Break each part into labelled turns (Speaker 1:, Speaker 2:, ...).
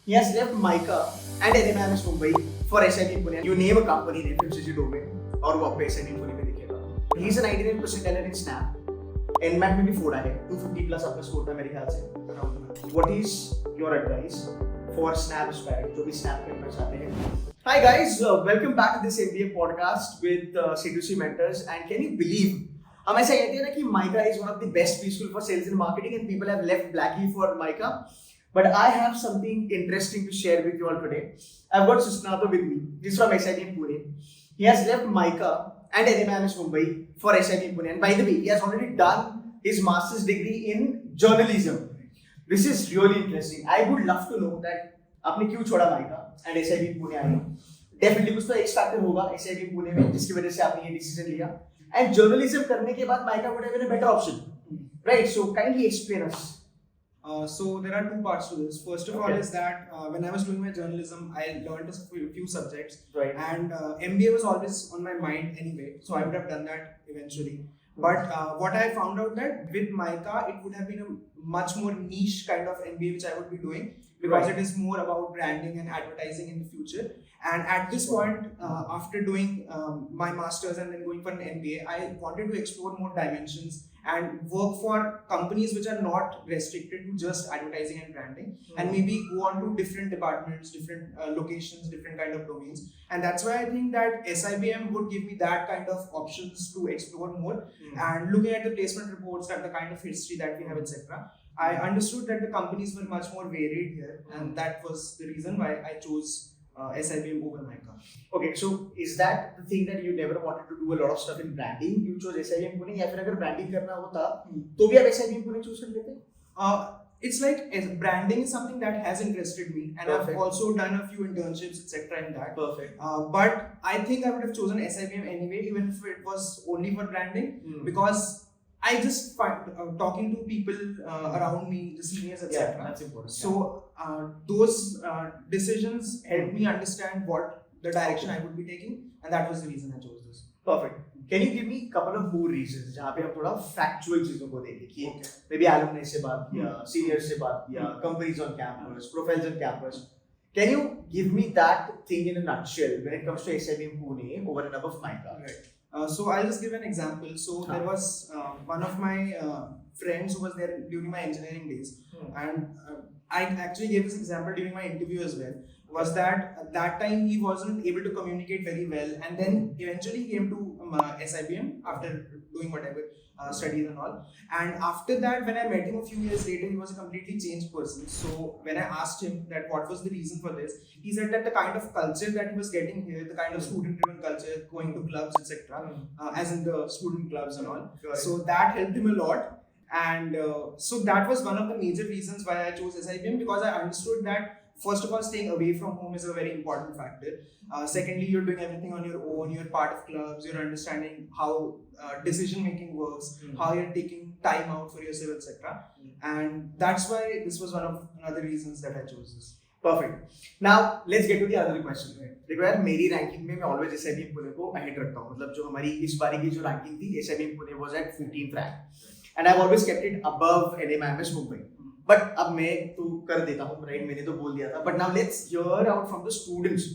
Speaker 1: He has left MICA and NMIMS Mumbai for SIBM Pune. You name a company name, FMCG domain, और वो आपको SIBM Pune में दिखेगा. He's a 99% talent in Snap. NMAT में भी फोड़ा है. 250 plus आपका स्कोर था मेरे ख्याल से. What is your advice for Snap aspirants जो भी Snap करना चाहते हैं? Hi guys, welcome back to this MBA podcast with C2C mentors. And can you believe? हम ऐसा कहते हैं ना कि MICA is one of the best preschool for sales and marketing, and people have left Blackie for MICA. But I have something interesting to share with you all today. I've got Susnato with me. He's from SIBM Pune. He has left MICA and NMIMS Mumbai for SIBM Pune. And by the way, he has already done his master's degree in journalism. This is really interesting. I would love to know that आपने क्यों छोड़ा MICA and SIBM Pune आए? Definitely कुछ तो X factor होगा SIBM Pune में जिसकी वजह से आपने ये decision लिया. And journalism करने के बाद MICA would have been a better option, right? So kindly explain us.
Speaker 2: So there are two parts to this. First of all is that when I was doing my journalism, I learned a few subjects,
Speaker 1: right?
Speaker 2: And MBA was always on my mind anyway, so I would have done that eventually. But what I found out that with MICA, it would have been a much more niche kind of MBA which I would be doing, because it is more about branding and advertising in the future. And at this point, after doing my masters and then going for an MBA, I wanted to explore more dimensions and work for companies which are not restricted to just advertising and branding, and maybe go on to different departments, different locations, different kind of domains. And that's why I think that SIBM would give me that kind of options to explore more. And looking at the placement reports and the kind of history that we have, etc., I understood that the companies were much more varied here, and that was the reason why I chose SIBM over MICA.
Speaker 1: Okay, so is that the thing that you never wanted to do a lot of stuff in branding? You chose SIBM Pune, या फिर अगर branding करना होता तो भी आप SIBM Pune choose कर लेते?
Speaker 2: It's like branding is something that has interested me, and I've also done a few internships, etc. in that.
Speaker 1: Perfect.
Speaker 2: But I think I would have chosen SIBM anyway, even if it was only for branding, because I just find talking to people around me, the seniors, etc.
Speaker 1: Yeah, that's important.
Speaker 2: So those decisions helped me understand what the direction I would be taking, and that was the reason I chose this.
Speaker 1: Perfect. Can you give me a couple of more reasons जहाँ पे हम थोड़ा factual चीजों को देखें कि maybe alumni से बात किया, seniors से बात किया, companies on campus, profiles on campus. Can you give me that thing in a nutshell when it comes to SIBM Pune over and above MICA?
Speaker 2: Right. So I'll just give an example. So there was one of my friends who was there during my engineering days, and I actually gave this example during my interview as well. Was that at that time he wasn't able to communicate very well, and then eventually he came to SIBM after doing whatever studies and all. And after that, when I met him a few years later, he was a completely changed person. So when I asked him that what was the reason for this, he said that the kind of culture that he was getting here, the kind of student-driven culture, going to clubs, etc., as in the student clubs and all. So that helped him a lot. And so that was one of the major reasons why I chose SIBM, because I understood that first of all, staying away from home is a very important factor. Secondly, you're doing everything on your own, you're part of clubs, you're understanding how decision making works, how you're taking time out for yourself, etc. And that's why this was one of another reasons that I chose this.
Speaker 1: Perfect. Now let's get to the other question. देखो यार, मेरी ranking में मैं always SIBM Pune को ahead रखता हूँ. मतलब जो हमारी इस बारी की जो रैंकिंग थी, SIBM Pune was at 14th rank, and I've always kept it above NMIMS Mumbai. But अब मैं तो कर देता हूँ, right? मैंने तो बोल दिया था. But now let's hear out from the students.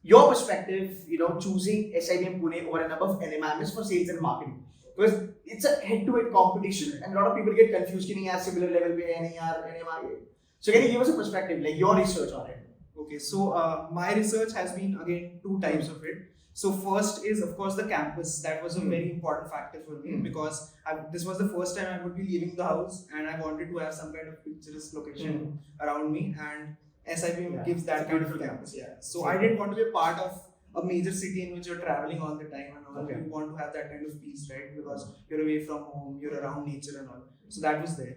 Speaker 1: Your perspective, choosing SIBM Pune over and above NMIMS for sales and marketing. Because it's a head-to-head competition, and a lot of people get confused कि नहीं यार similar level पे है नहीं यार NMIMS. So can you give us a perspective, like your research on it?
Speaker 2: Okay, so my research has been again two types of it. So first is of course the campus. That was a very important factor for me, because this was the first time I would be leaving the house, and I wanted to have some kind of picturesque location around me, and SIBM gives that kind of campus. Yeah. So I didn't want to be a part of a major city in which you're traveling all the time and all. You want to have that kind of peace, right? Because you're away from home, you're around nature and all. So that was there.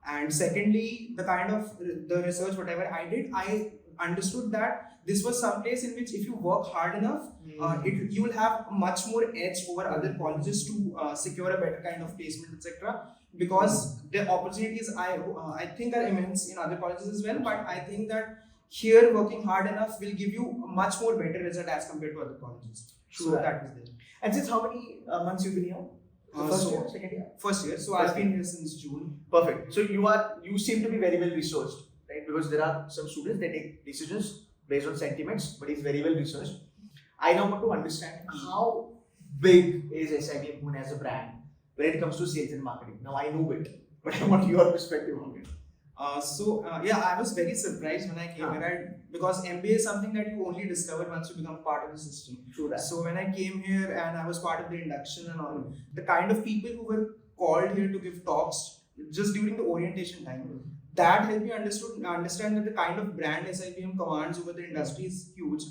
Speaker 2: And secondly, the kind of the research, whatever I did, I understood that this was some place in which if you work hard enough, you will have much more edge over other colleges to secure a better kind of placement, etc. Because the opportunities I think are immense in other colleges as well, but I think that here working hard enough will give you a much more better result as compared to other colleges. So that was there.
Speaker 1: And since how many months you've been here? First year, second year?
Speaker 2: First year. So I've been here since June.
Speaker 1: Perfect. So you seem to be very well resourced. right? Because there are some students that take decisions based on sentiments, but it's very well researched. I now want to understand how big is SIBM Pune as a brand when it comes to sales and marketing. Now I know it, but I want your perspective on it.
Speaker 2: I was very surprised when I came here because MBA is something that you only discover once you become part of the system.
Speaker 1: True that.
Speaker 2: So when I came here and I was part of the induction and all, the kind of people who were called here to give talks just during the orientation time, that helped me understand that the kind of brand SIBM commands over the industry is huge.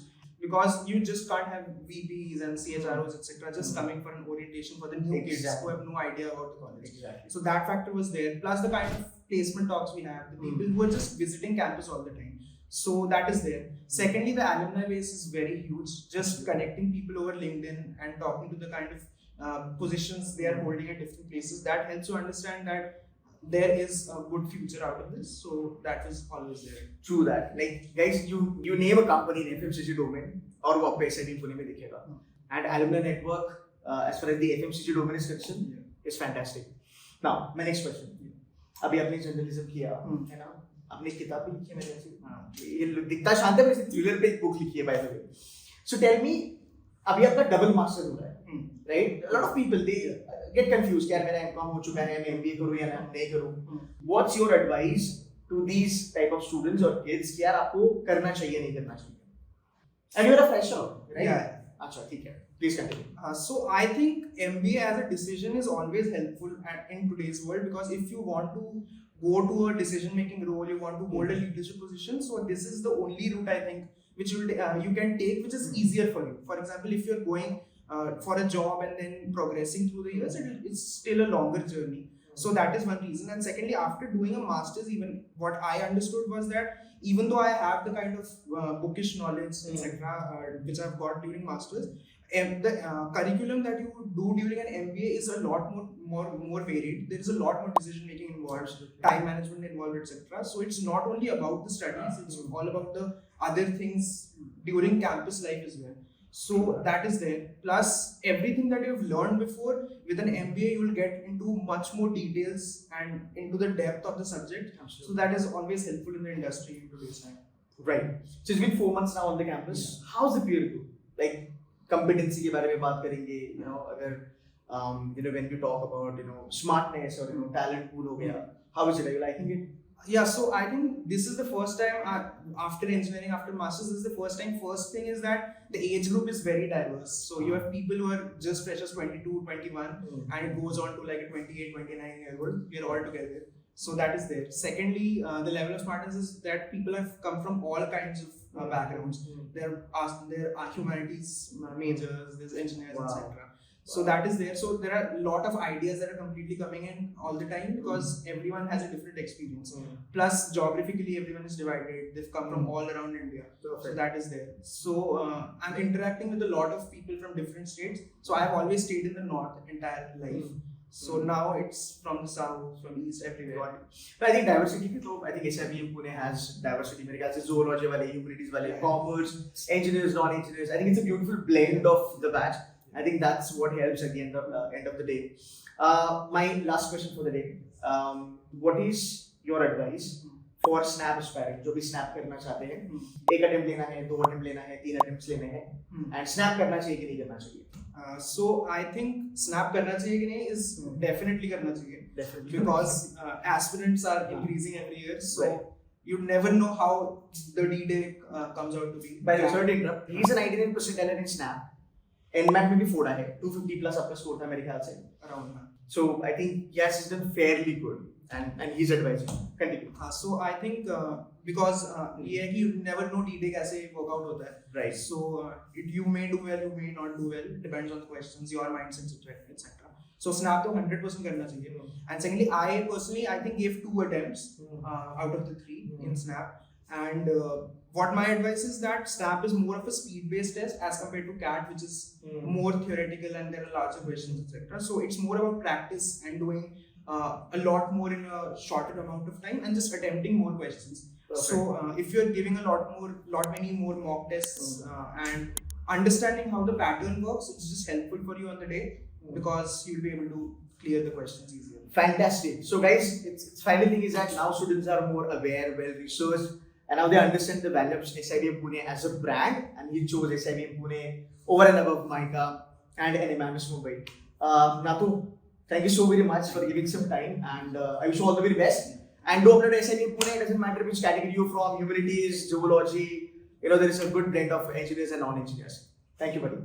Speaker 2: Because you just can't have VPs and CHROs, etc., just coming for an orientation for the new kids who have no idea about the college.
Speaker 1: Exactly.
Speaker 2: So that factor was there. Plus the kind of placement talks we have, the people who are just visiting campus all the time. So that is there. Secondly, the alumni base is very huge. Just connecting people over LinkedIn and talking to the kind of positions they are holding at different places, that helps you understand that there is a good future out of this. So that is always there.
Speaker 1: True that. Like guys, you name a company in FMCG domain और वो आपको SIBM Pune में दिखेगा. And alumni network as far as the FMCG domain is concerned is fantastic. Now my next question. अभी आपने journalism किया है ना? आपने किताब भी लिखी है मेरे से. ये दिखता शांत है, वैसे थ्रिलर पे एक बुक लिखी है by the way. So tell me, अभी आपका डबल मास्टर हो रहा है, right? A lot of people they get confused कि यार मेरा M.Com हो चुका है, मैं MBA करूँ या नहीं करूँ. What's your advice to these type of students or kids कि यार आपको करना चाहिए नहीं करना चाहिए? And you're a fresher, right?
Speaker 2: Yeah.
Speaker 1: अच्छा ठीक है. Please continue.
Speaker 2: So I think MBA as a decision is always helpful in today's world, because if you want to go to a decision-making role, you want to hold a leadership position, so this is the only route I think which you can take, which is easier for you. For example, if you're going for a job and then progressing through the years, it's still a longer journey. So that is one reason. And secondly, after doing a master's, even what I understood was that even though I have the kind of bookish knowledge, etc., which I've got during master's, the curriculum that you do during an MBA is a lot more varied. There is a lot more decision making involved, time management involved, etc. So it's not only about the studies; it's all about the other things during campus life as well. So that is there. Plus everything that you've learned before, with an MBA you will get into much more details and into the depth of the subject. Absolutely. So that is always helpful in the industry in today's time.
Speaker 1: Right. So it's been 4 months now on the campus. Yeah. How's the peer group? Like competency के बारे में बात करेंगे. You know, अगर when you talk about smartness or talent pool हो गया. How is it? Are you liking it?
Speaker 2: Yeah, so I think this is the first time after engineering, after masters, this is the first time. First thing is that the age group is very diverse. So you have people who are just freshers 22, 21 and it goes on to like a 28, 29-year-old. We are all together. So that is there. Secondly, the level of smartness is that people have come from all kinds of backgrounds. There are humanities majors, there's engineers, etc. So that is there. So there are a lot of ideas that are completely coming in all the time because everyone has a different experience. Plus geographically everyone is divided. They've come from all around India. So that is there. So I'm interacting with a lot of people from different states. So I've always stayed in the north entire life. So now it's from the south, from east, everywhere.
Speaker 1: But I think diversity, I think SIBM Pune has diversity. मेरे ख्याल से zoology वाले, humanities वाले, commerce, engineers, non-engineers. I think it's a beautiful blend of the batch. I think that's what helps at the end of the day. My last question for the day. What is your advice for snap aspirants जो भी snap करना चाहते हैं? एक attempt लेना है, 2 attempt लेना है, 3 attempts लेने हैं, and snap करना चाहिए कि नहीं करना चाहिए?
Speaker 2: So I think snap करना चाहिए कि नहीं is definitely करना चाहिए. Definitely. Because aspirants are increasing every year. So you never know how the D-Day comes out to be.
Speaker 1: By the way, sorry to interrupt. He's a 99 percentile in snap. NMAT में भी फोड़ा है 250 plus आपका score था मेरे ख्याल से
Speaker 2: around.
Speaker 1: So I think yes, he's done fairly good and he's advising. Continue.
Speaker 2: So I think because ये है कि you never know D-Day कैसे work out होता है.
Speaker 1: Right.
Speaker 2: So you may do well, you may not do well. Depends on the questions, your mindset, etc. So snap तो 100% करना चाहिए. And secondly, I think gave 2 attempts out of the 3 in snap. And what my advice is that snap is more of a speed-based test as compared to CAT, which is more theoretical and there are larger questions, etc. So it's more about practice and doing a lot more in a shorter amount of time and just attempting more questions. Perfect. So if you're giving many more mock tests and understanding how the pattern works, it's just helpful for you on the day because you'll be able to clear the questions easier.
Speaker 1: Fantastic. So guys, it's final thing is that now students are more aware, well researched, and now they understand the value of SIBM Pune as a brand, and he chose SIBM Pune over and above MICA and NMIMS Mumbai. Nathu, thank you so very much for giving some time, and I wish you all the very best. And do apply to SIBM Pune. It doesn't matter which category you're from, humanities, zoology. There is a good blend of engineers and non-engineers. Thank you, buddy.